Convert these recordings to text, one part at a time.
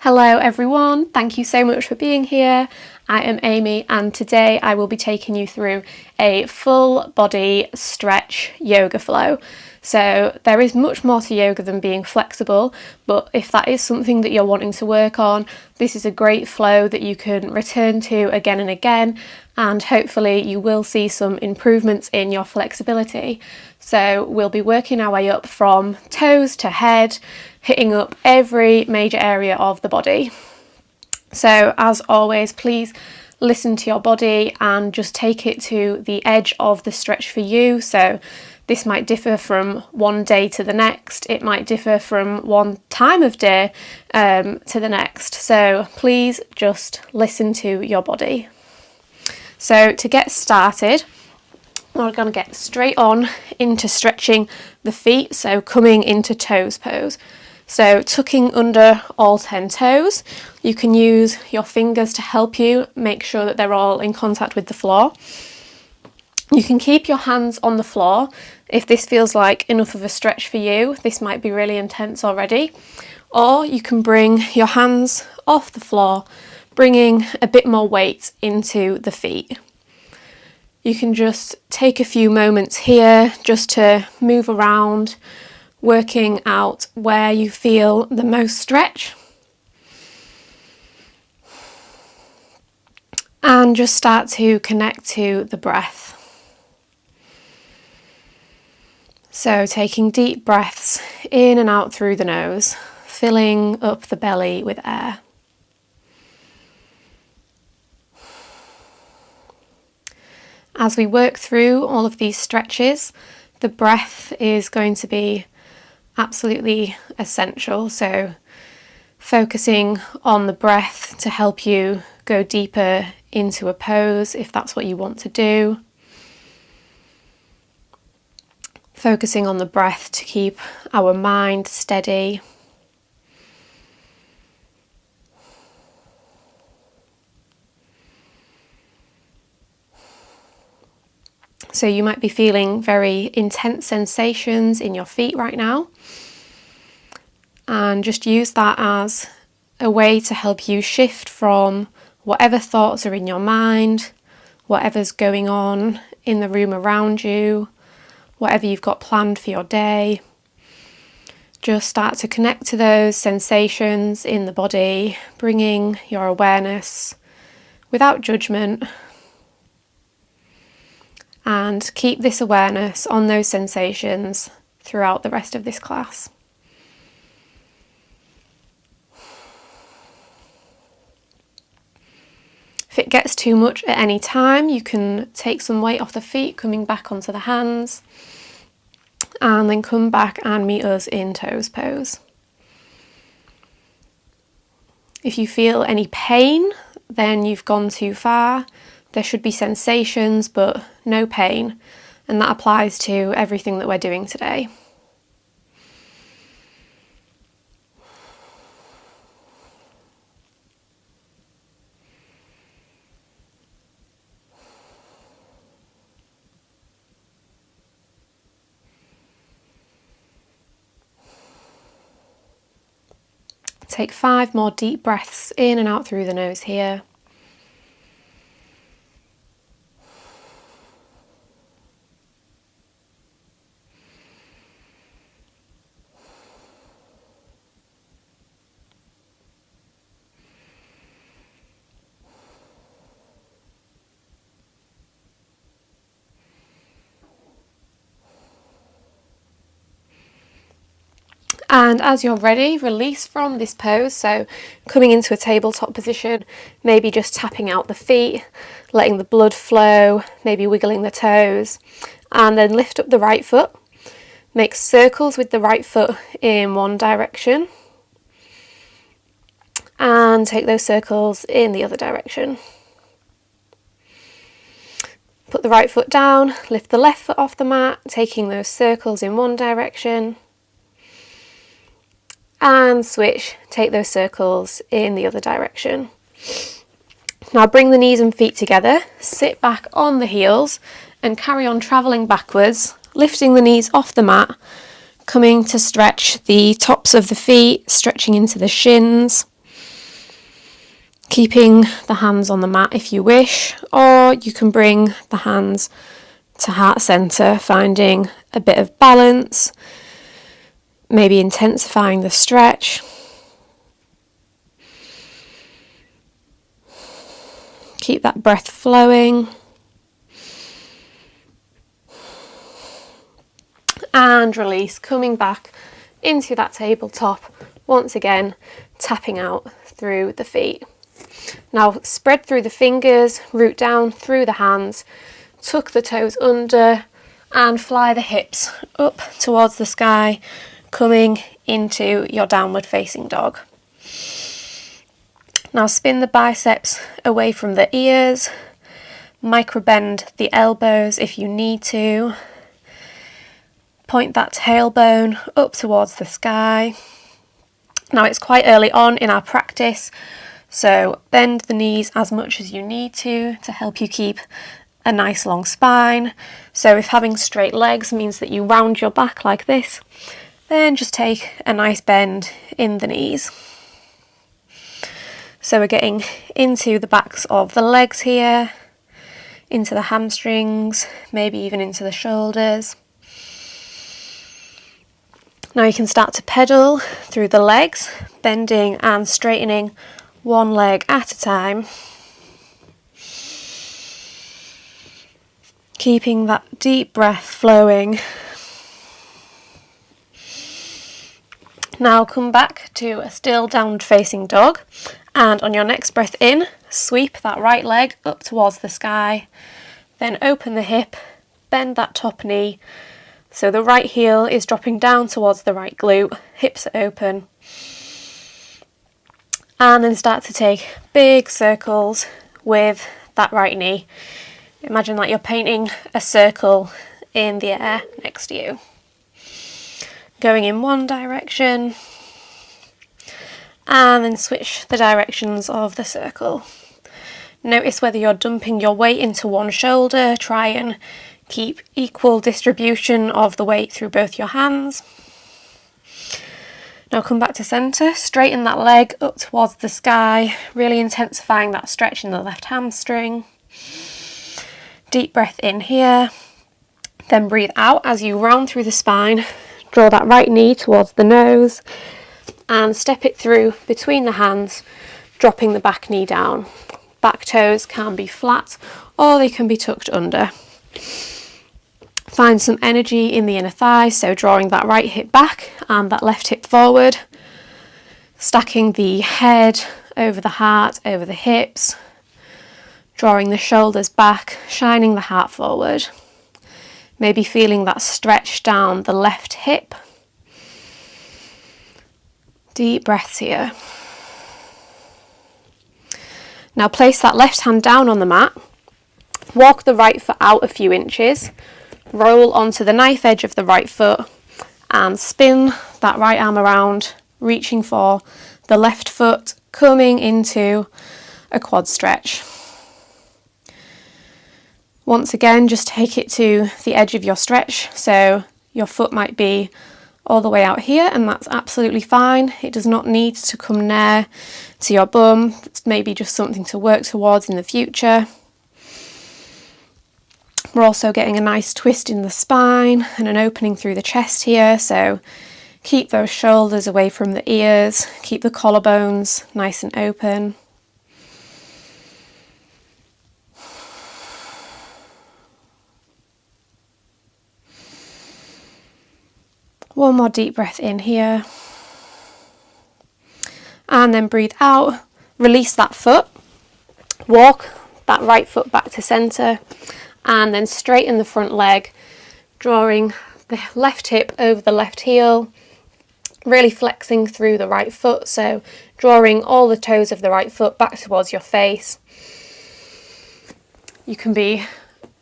Hello everyone, thank you so much for being here. I am Amy and today I will be taking you through a full body stretch yoga flow. So there is much more to yoga than being flexible, but if that is something that you're wanting to work on, this is a great flow that you can return to again and again, and hopefully you will see some improvements in your flexibility. So we'll be working our way up from toes to head, hitting up every major area of the body. So as always, please listen to your body and just take it to the edge of the stretch for you. So this might differ from one day to the next. It might differ from one time of day to the next. So please just listen to your body. So to get started, we're going to get straight on into stretching the feet. So coming into toes pose. So tucking under all 10 toes, you can use your fingers to help you make sure that they're all in contact with the floor. You can keep your hands on the floor if this feels like enough of a stretch for you. This might be really intense already. Or you can bring your hands off the floor, bringing a bit more weight into the feet. You can just take a few moments here just to move around, working out where you feel the most stretch. And just start to connect to the breath. So taking deep breaths in and out through the nose, filling up the belly with air. As we work through all of these stretches, the breath is going to be absolutely essential. So focusing on the breath to help you go deeper into a pose if that's what you want to do. Focusing on the breath to keep our mind steady. So you might be feeling very intense sensations in your feet right now. And just use that as a way to help you shift from whatever thoughts are in your mind, whatever's going on in the room around you, whatever you've got planned for your day. Just start to connect to those sensations in the body, bringing your awareness without judgment. And keep this awareness on those sensations throughout the rest of this class. If it gets too much at any time, you can take some weight off the feet, coming back onto the hands, and then come back and meet us in toes pose. If you feel any pain, then you've gone too far. There should be sensations, but no pain, and that applies to everything that we're doing today. Take 5 more deep breaths in and out through the nose here. And as you're ready, release from this pose. So coming into a tabletop position, maybe just tapping out the feet, letting the blood flow, maybe wiggling the toes, and then lift up the right foot. Make circles with the right foot in one direction, and take those circles in the other direction. Put the right foot down, lift the left foot off the mat, taking those circles in one direction. And switch, take those circles in the other direction. Now bring the knees and feet together, sit back on the heels and carry on travelling backwards, lifting the knees off the mat, coming to stretch the tops of the feet, stretching into the shins. Keeping the hands on the mat if you wish, or you can bring the hands to heart centre, finding a bit of balance, maybe intensifying the stretch. Keep that breath flowing. And release, coming back into that tabletop, once again tapping out through the feet. Now spread through the fingers, root down through the hands, tuck the toes under and fly the hips up towards the sky, coming into your downward facing dog. Now spin the biceps away from the ears, micro bend the elbows if you need to. Point that tailbone up towards the sky. Now it's quite early on in our practice, so bend the knees as much as you need to help you keep a nice long spine. So if having straight legs means that you round your back like this, then just take a nice bend in the knees. So we're getting into the backs of the legs here, into the hamstrings, maybe even into the shoulders. Now you can start to pedal through the legs, bending and straightening one leg at a time. Keeping that deep breath flowing. Now come back to a still downward facing dog, and on your next breath in, sweep that right leg up towards the sky, then open the hip, bend that top knee, so the right heel is dropping down towards the right glute, hips are open, and then start to take big circles with that right knee. Imagine like you're painting a circle in the air next to you. Going in one direction, and then switch the directions of the circle. Notice whether you're dumping your weight into one shoulder. Try and keep equal distribution of the weight through both your hands. Now come back to centre, straighten that leg up towards the sky, really intensifying that stretch in the left hamstring. Deep breath in here, then breathe out as you round through the spine. Draw that right knee towards the nose and step it through between the hands, dropping the back knee down. Back toes can be flat or they can be tucked under. Find some energy in the inner thighs, so drawing that right hip back and that left hip forward. Stacking the head over the heart, over the hips. Drawing the shoulders back, shining the heart forward. Maybe feeling that stretch down the left hip. Deep breaths here. Now place that left hand down on the mat. Walk the right foot out a few inches. Roll onto the knife edge of the right foot and spin that right arm around, reaching for the left foot, coming into a quad stretch. Once again, just take it to the edge of your stretch, so your foot might be all the way out here, and that's absolutely fine. It does not need to come near to your bum. It's maybe just something to work towards in the future. We're also getting a nice twist in the spine and an opening through the chest here, so keep those shoulders away from the ears, keep the collarbones nice and open. One more deep breath in here. And then breathe out, release that foot, walk that right foot back to centre, and then straighten the front leg, drawing the left hip over the left heel, really flexing through the right foot, so drawing all the toes of the right foot back towards your face. You can be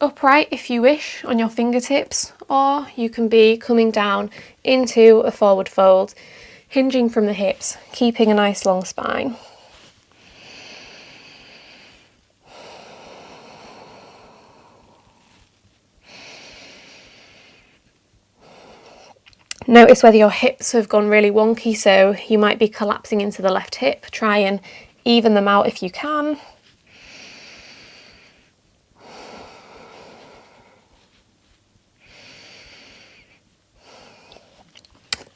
upright if you wish on your fingertips, or you can be coming down into a forward fold, hinging from the hips, keeping a nice long spine. Notice whether your hips have gone really wonky, so you might be collapsing into the left hip. Try and even them out if you can.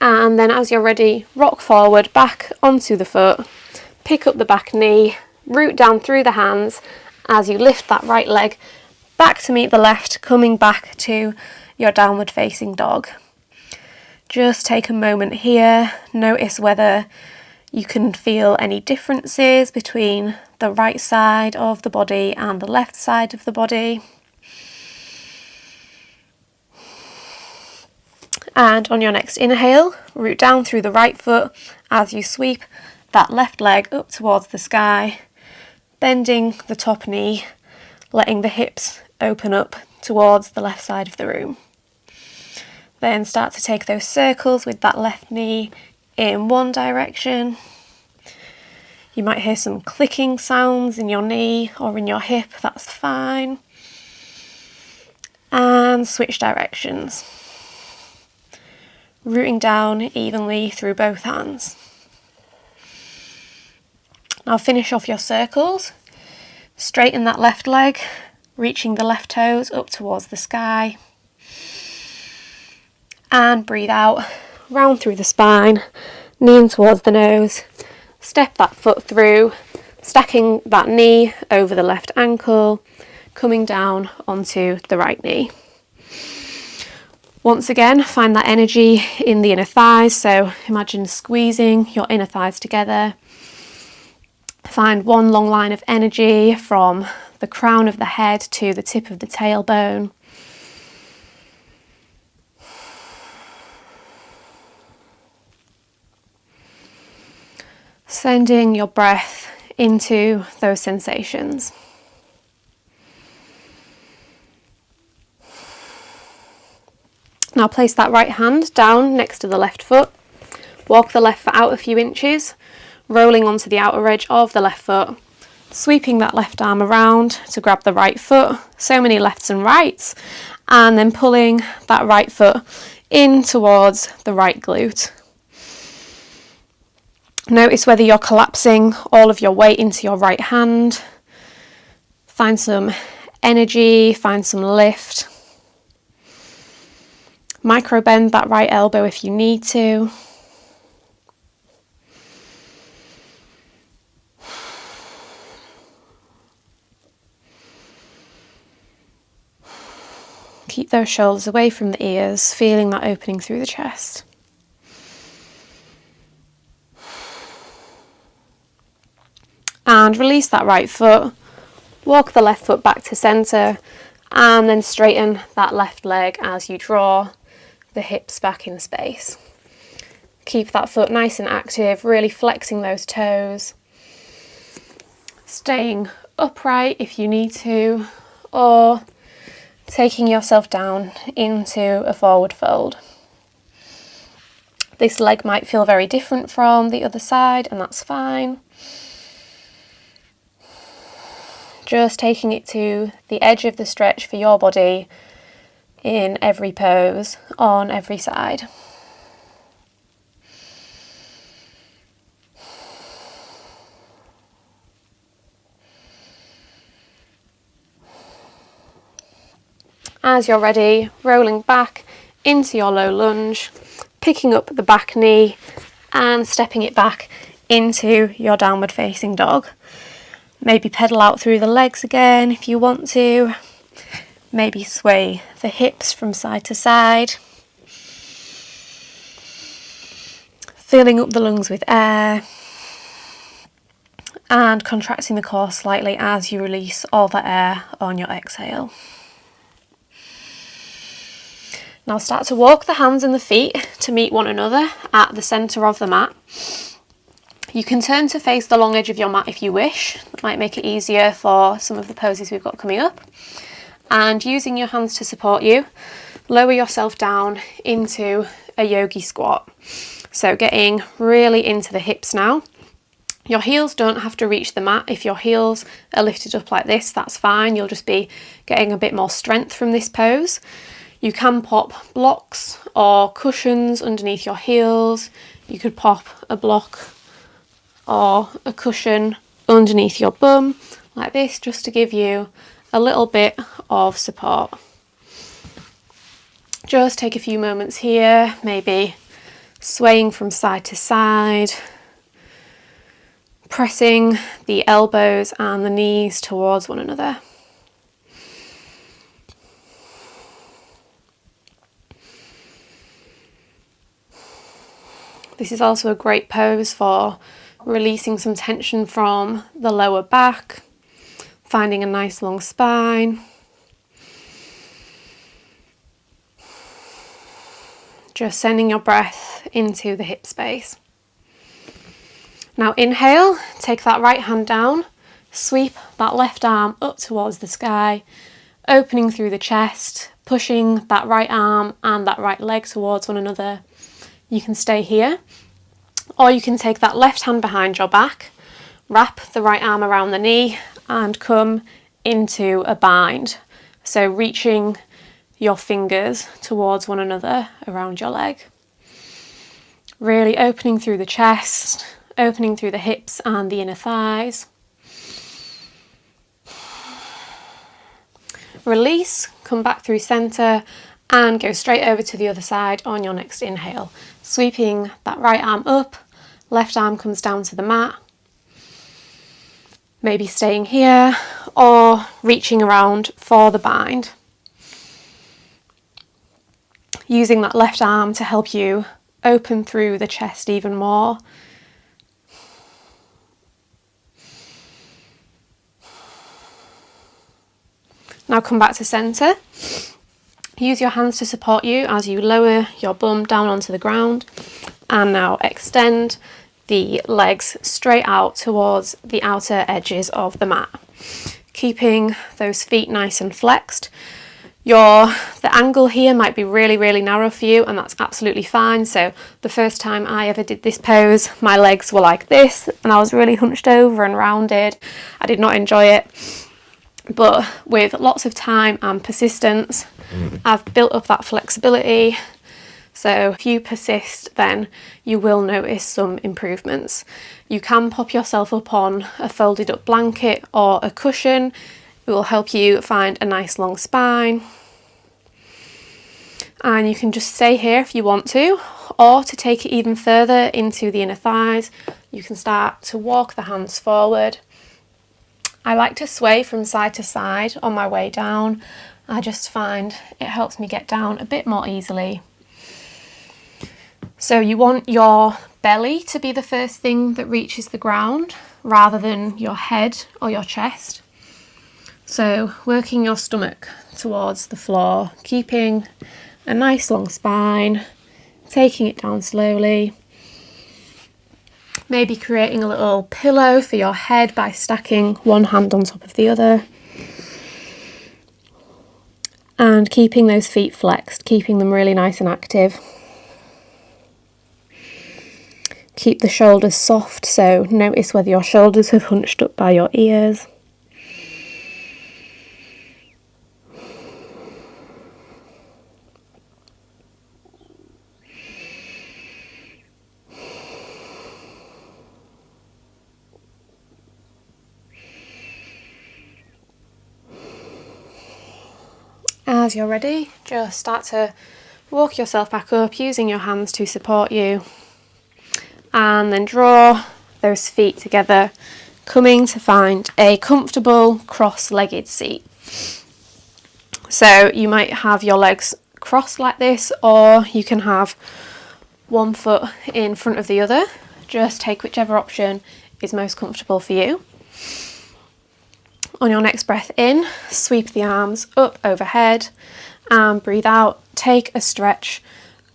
And then as you're ready, rock forward back onto the foot, pick up the back knee, root down through the hands as you lift that right leg back to meet the left, coming back to your downward facing dog. Just take a moment here, notice whether you can feel any differences between the right side of the body and the left side of the body. And on your next inhale, root down through the right foot as you sweep that left leg up towards the sky, bending the top knee, letting the hips open up towards the left side of the room. Then start to take those circles with that left knee in one direction. You might hear some clicking sounds in your knee or in your hip, that's fine. And switch directions. Rooting down evenly through both hands. Now finish off your circles. Straighten that left leg, reaching the left toes up towards the sky. And breathe out, round through the spine, knee in towards the nose. Step that foot through, stacking that knee over the left ankle, coming down onto the right knee. Once again, find that energy in the inner thighs, so imagine squeezing your inner thighs together. Find one long line of energy from the crown of the head to the tip of the tailbone. Sending your breath into those sensations. Now place that right hand down next to the left foot. Walk the left foot out a few inches, rolling onto the outer edge of the left foot, sweeping that left arm around to grab the right foot, so many lefts and rights, and then pulling that right foot in towards the right glute. Notice whether you're collapsing all of your weight into your right hand. Find some energy, find some lift. Micro bend that right elbow if you need to. Keep those shoulders away from the ears, feeling that opening through the chest. And release that right foot. Walk the left foot back to centre and then straighten that left leg as you draw the hips back in space. Keep that foot nice and active, really flexing those toes. Staying upright if you need to, or taking yourself down into a forward fold. This leg might feel very different from the other side, and that's fine. Just taking it to the edge of the stretch for your body in every pose, on every side. As you're ready, rolling back into your low lunge, picking up the back knee and stepping it back into your downward facing dog. Maybe pedal out through the legs again if you want to. Maybe sway the hips from side to side. Filling up the lungs with air. And contracting the core slightly as you release all the air on your exhale. Now start to walk the hands and the feet to meet one another at the centre of the mat. You can turn to face the long edge of your mat if you wish. That might make it easier for some of the poses we've got coming up. And using your hands to support you, lower yourself down into a yogi squat. So getting really into the hips now. Your heels don't have to reach the mat. If your heels are lifted up like this, that's fine. You'll just be getting a bit more strength from this pose. You can pop blocks or cushions underneath your heels. You could pop a block or a cushion underneath your bum like this, just to give you a little bit of support. Just take a few moments here, maybe swaying from side to side, pressing the elbows and the knees towards one another. This is also a great pose for releasing some tension from the lower back, finding a nice long spine. Just sending your breath into the hip space. Now inhale, take that right hand down, sweep that left arm up towards the sky, opening through the chest, pushing that right arm and that right leg towards one another. You can stay here, or you can take that left hand behind your back, wrap the right arm around the knee and come into a bind. So reaching your fingers towards one another around your leg. Really opening through the chest, opening through the hips and the inner thighs. Release, come back through center and go straight over to the other side on your next inhale. Sweeping that right arm up, left arm comes down to the mat. Maybe staying here or reaching around for the bind. Using that left arm to help you open through the chest even more. Now come back to center. Use your hands to support you as you lower your bum down onto the ground. And now extend the legs straight out towards the outer edges of the mat. Keeping those feet nice and flexed. The angle here might be really narrow for you, and that's absolutely fine. So the first time I ever did this pose, my legs were like this and I was really hunched over and rounded. I did not enjoy it. But with lots of time and persistence, I've built up that flexibility. So if you persist, then you will notice some improvements. You can pop yourself up on a folded up blanket or a cushion. It will help you find a nice long spine. And you can just stay here if you want to, or to take it even further into the inner thighs, you can start to walk the hands forward. I like to sway from side to side on my way down. I just find it helps me get down a bit more easily. So you want your belly to be the first thing that reaches the ground rather than your head or your chest. So working your stomach towards the floor, keeping a nice long spine, taking it down slowly. Maybe creating a little pillow for your head by stacking one hand on top of the other. And keeping those feet flexed, keeping them really nice and active. Keep the shoulders soft, so notice whether your shoulders have hunched up by your ears. As you're ready, just start to walk yourself back up using your hands to support you. And then draw those feet together, coming to find a comfortable cross-legged seat. So you might have your legs crossed like this, or you can have one foot in front of the other. Just take whichever option is most comfortable for you. On your next breath in, sweep the arms up overhead and breathe out. Take a stretch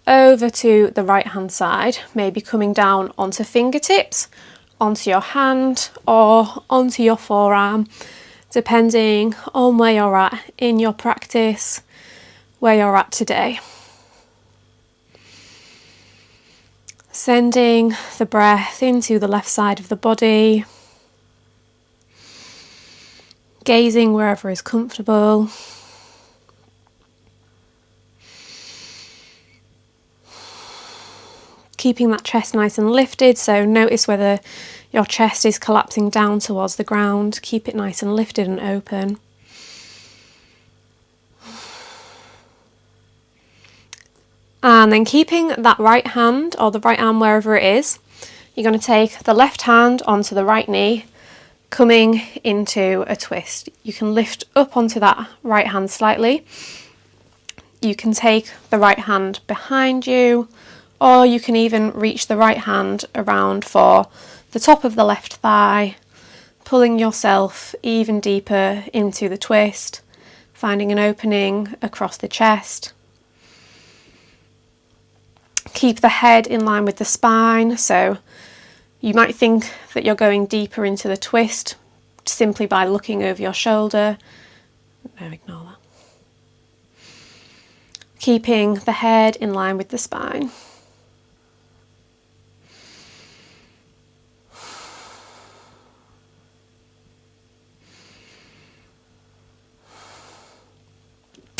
over to the right hand side, maybe coming down onto fingertips, onto your hand or onto your forearm, depending on where you're at in your practice, where you're at today. Sending the breath into the left side of the body, gazing wherever is comfortable. keeping that chest nice and lifted, so notice whether your chest is collapsing down towards the ground. Keep it nice and lifted and open. And then keeping that right hand or the right arm wherever it is, you're going to take the left hand onto the right knee, coming into a twist. You can lift up onto that right hand slightly. You can take the right hand behind you, or you can even reach the right hand around for the top of the left thigh, pulling yourself even deeper into the twist, finding an opening across the chest. Keep the head in line with the spine, so you might think that you're going deeper into the twist simply by looking over your shoulder. No, ignore that. Keeping the head in line with the spine.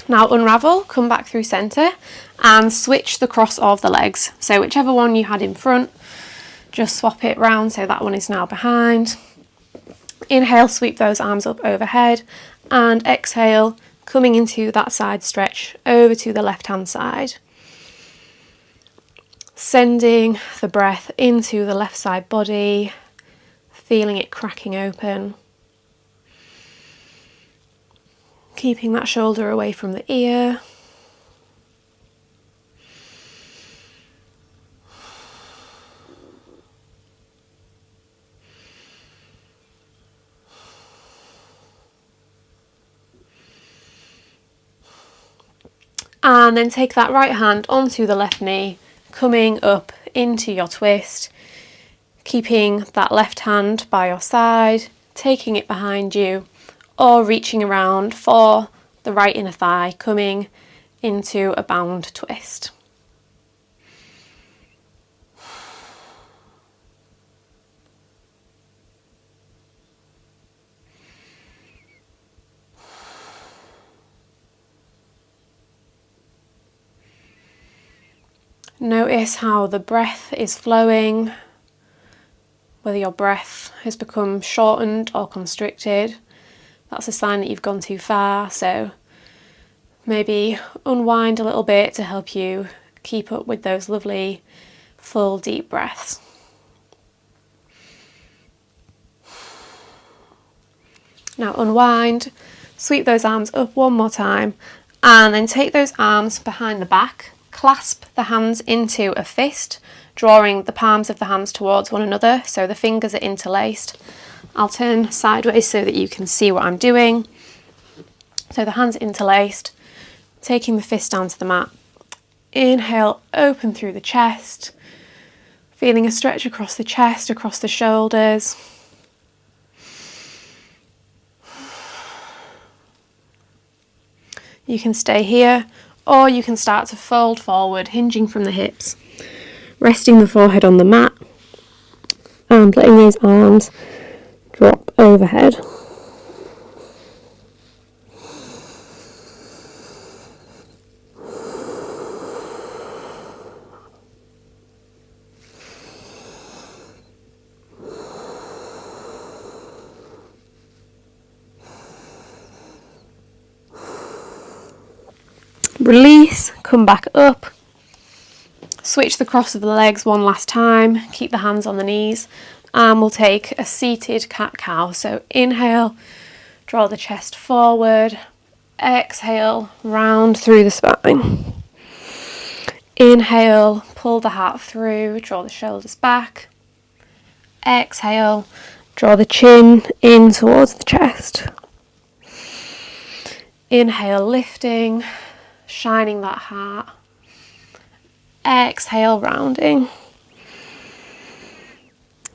Now unravel, come back through centre and switch the cross of the legs. So whichever one you had in front, just swap it round so that one is now behind. Inhale, sweep those arms up overhead, and exhale, coming into that side stretch over to the left hand side. Sending the breath into the left side body, feeling it cracking open. Keeping that shoulder away from the ear. And then take that right hand onto the left knee, coming up into your twist, keeping that left hand by your side, taking it behind you, or reaching around for the right inner thigh, coming into a bound twist. Notice how the breath is flowing, whether your breath has become shortened or constricted. That's a sign that you've gone too far, so maybe unwind a little bit to help you keep up with those lovely full deep breaths. Now unwind, sweep those arms up one more time, and then take those arms behind the back, clasp the hands into a fist, drawing the palms of the hands towards one another so the fingers are interlaced. I'll turn sideways so that you can see what I'm doing. So the hands interlaced, taking the fist down to the mat. Inhale, open through the chest, feeling a stretch across the chest, across the shoulders. You can stay here, or you can start to fold forward, hinging from the hips, resting the forehead on the mat, and letting those arms drop overhead. Release, come back up, switch the cross of the legs one last time, keep the hands on the knees, and we'll take a seated cat-cow. So inhale, draw the chest forward, exhale, round through the spine. Inhale, pull the heart through, draw the shoulders back. Exhale, draw the chin in towards the chest. Inhale, lifting, shining that heart. Exhale, rounding.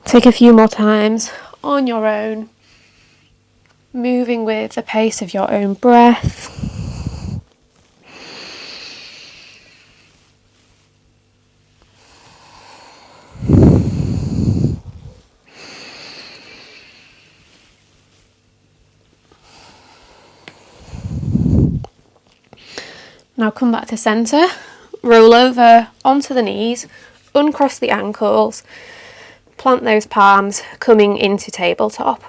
Take a few more times on your own, moving with the pace of your own breath. Now come back to centre, roll over onto the knees, uncross the ankles, plant those palms coming into tabletop.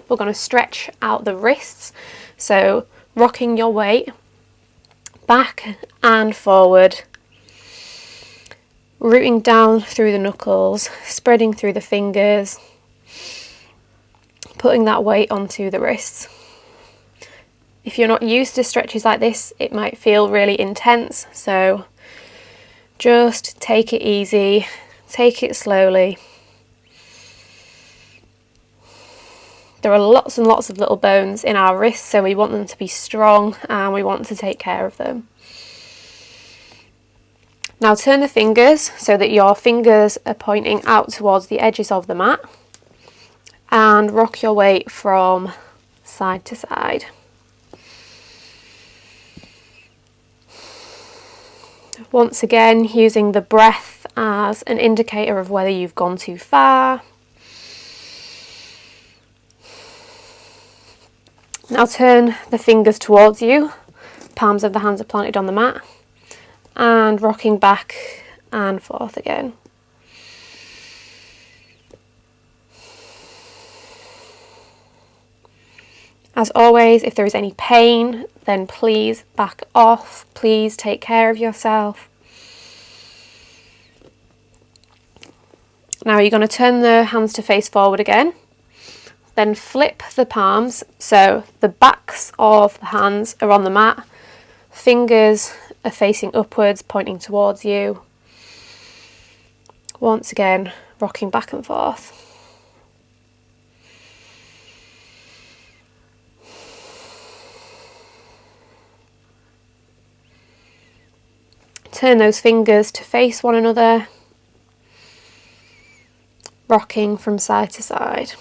We're going to stretch out the wrists, so rocking your weight back and forward, rooting down through the knuckles, spreading through the fingers, putting that weight onto the wrists. If you're not used to stretches like this, it might feel really intense, so just take it easy, take it slowly. There are lots and lots of little bones in our wrists, so we want them to be strong and we want to take care of them. Now turn the fingers so that your fingers are pointing out towards the edges of the mat, and rock your weight from side to side. Once again, using the breath as an indicator of whether you've gone too far. Now turn the fingers towards you, palms of the hands are planted on the mat, and rocking back and forth again. As always, if there is any pain, then please back off. Please take care of yourself. Now you're going to turn the hands to face forward again. Then flip the palms, so the backs of the hands are on the mat. Fingers are facing upwards, pointing towards you. Once again, rocking back and forth. Turn those fingers to face one another, rocking from side to side.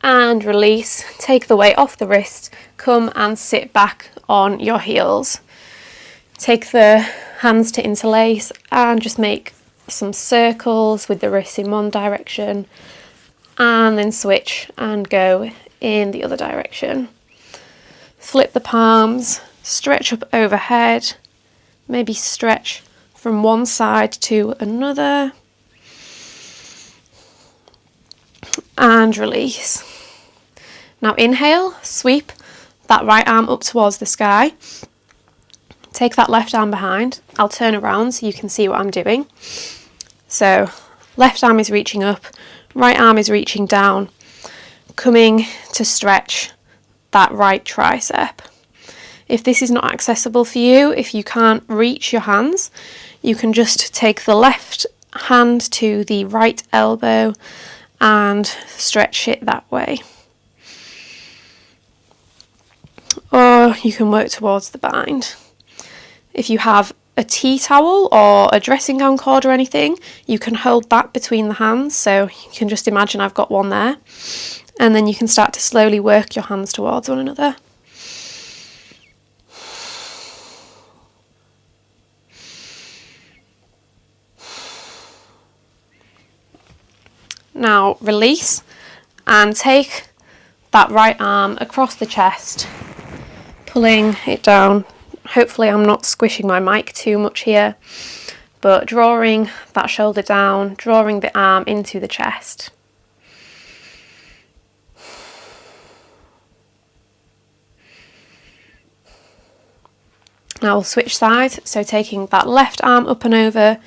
And release, take the weight off the wrist, come and sit back on your heels. Take the hands to interlace and just make some circles with the wrists in one direction, and then switch and go in the other direction. Flip the palms, stretch up overhead, maybe stretch from one side to another, and release. Now inhale, sweep that right arm up towards the sky. Take that left arm behind. I'll turn around so you can see what I'm doing. So left arm is reaching up, right arm is reaching down, coming to stretch that right tricep. If this is not accessible for you, if you can't reach your hands, you can just take the left hand to the right elbow and stretch it that way. Or you can work towards the bind. If you have a tea towel or a dressing gown cord or anything, you can hold that between the hands, so you can just imagine I've got one there, and then you can start to slowly work your hands towards one another. Now release and take that right arm across the chest, pulling it down. Hopefully I'm not squishing my mic too much here, but drawing that shoulder down, drawing the arm into the chest. Now we'll switch sides, so taking that left arm up and over,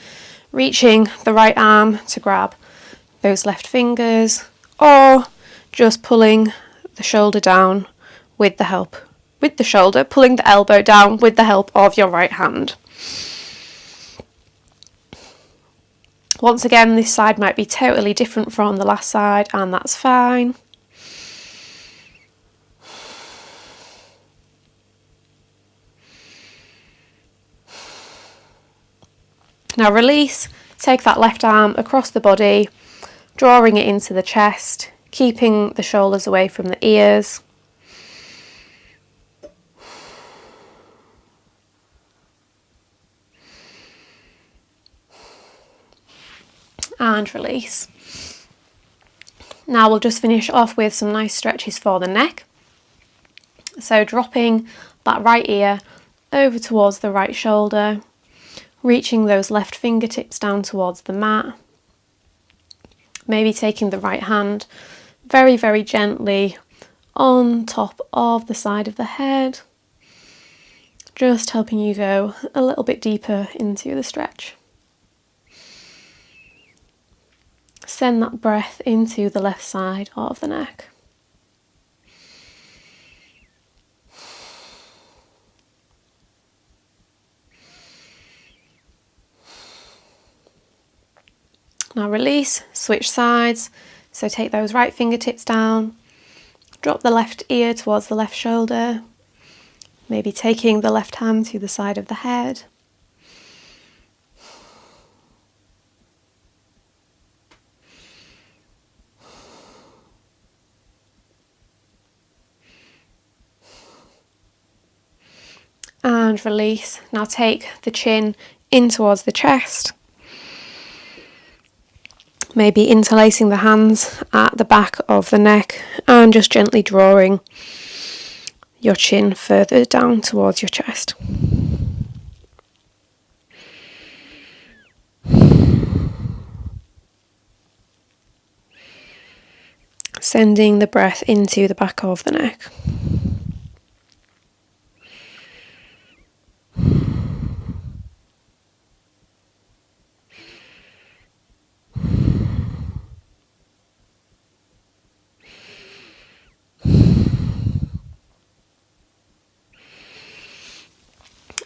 reaching the right arm to grab those left fingers, or just pulling the shoulder down with the help, pulling the elbow down with the help of your right hand. Once again, this side might be totally different from the last side, and that's fine. Now release, take that left arm across the body, drawing it into the chest, keeping the shoulders away from the ears. And release. Now we'll just finish off with some nice stretches for the neck. So dropping that right ear over towards the right shoulder, reaching those left fingertips down towards the mat. Maybe taking the right hand very, very gently on top of the side of the head, just helping you go a little bit deeper into the stretch. Send that breath into the left side of the neck. Now release, switch sides. So take those right fingertips down, drop the left ear towards the left shoulder, maybe taking the left hand to the side of the head. And release. Now take the chin in towards the chest. Maybe interlacing the hands at the back of the neck and just gently drawing your chin further down towards your chest. Sending the breath into the back of the neck.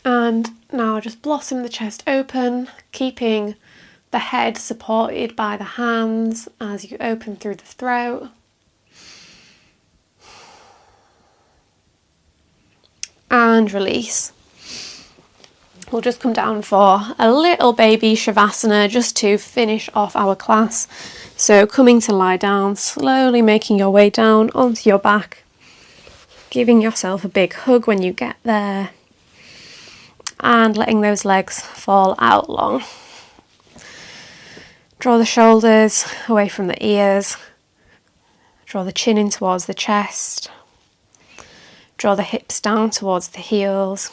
And now just blossom the chest open, keeping the head supported by the hands as you open through the throat. And release. We'll just come down for a little baby shavasana just to finish off our class. So coming to lie down, slowly making your way down onto your back, giving yourself a big hug when you get there, and letting those legs fall out long. Draw the shoulders away from the ears, draw the chin in towards the chest, draw the hips down towards the heels.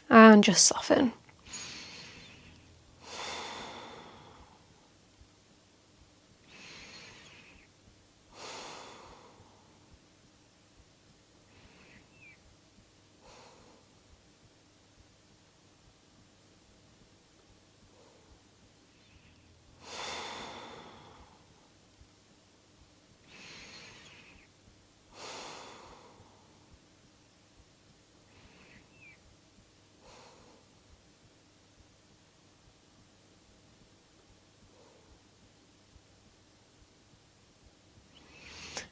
And just soften.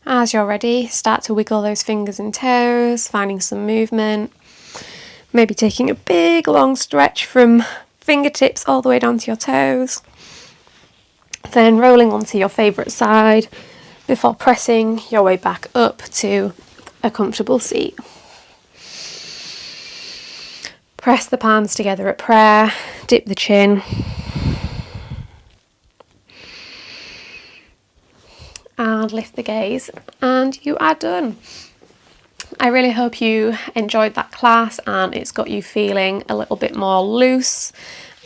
As you're ready, start to wiggle those fingers and toes, finding some movement. Maybe taking a big long stretch from fingertips all the way down to your toes. Then rolling onto your favourite side before pressing your way back up to a comfortable seat. Press the palms together at prayer, dip the chin. And lift the gaze, and you are done. I really hope you enjoyed that class and it's got you feeling a little bit more loose.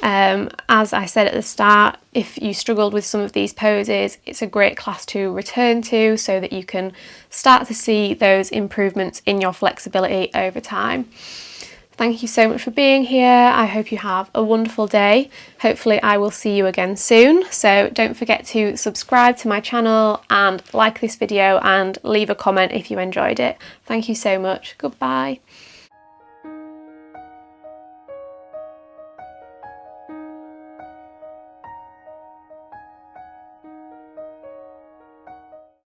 As I said at the start, if you struggled with some of these poses, it's a great class to return to so that you can start to see those improvements in your flexibility over time. Thank you so much for being here. I hope you have a wonderful day. Hopefully I will see you again soon. So don't forget to subscribe to my channel and like this video and leave a comment if you enjoyed it. Thank you so much. Goodbye.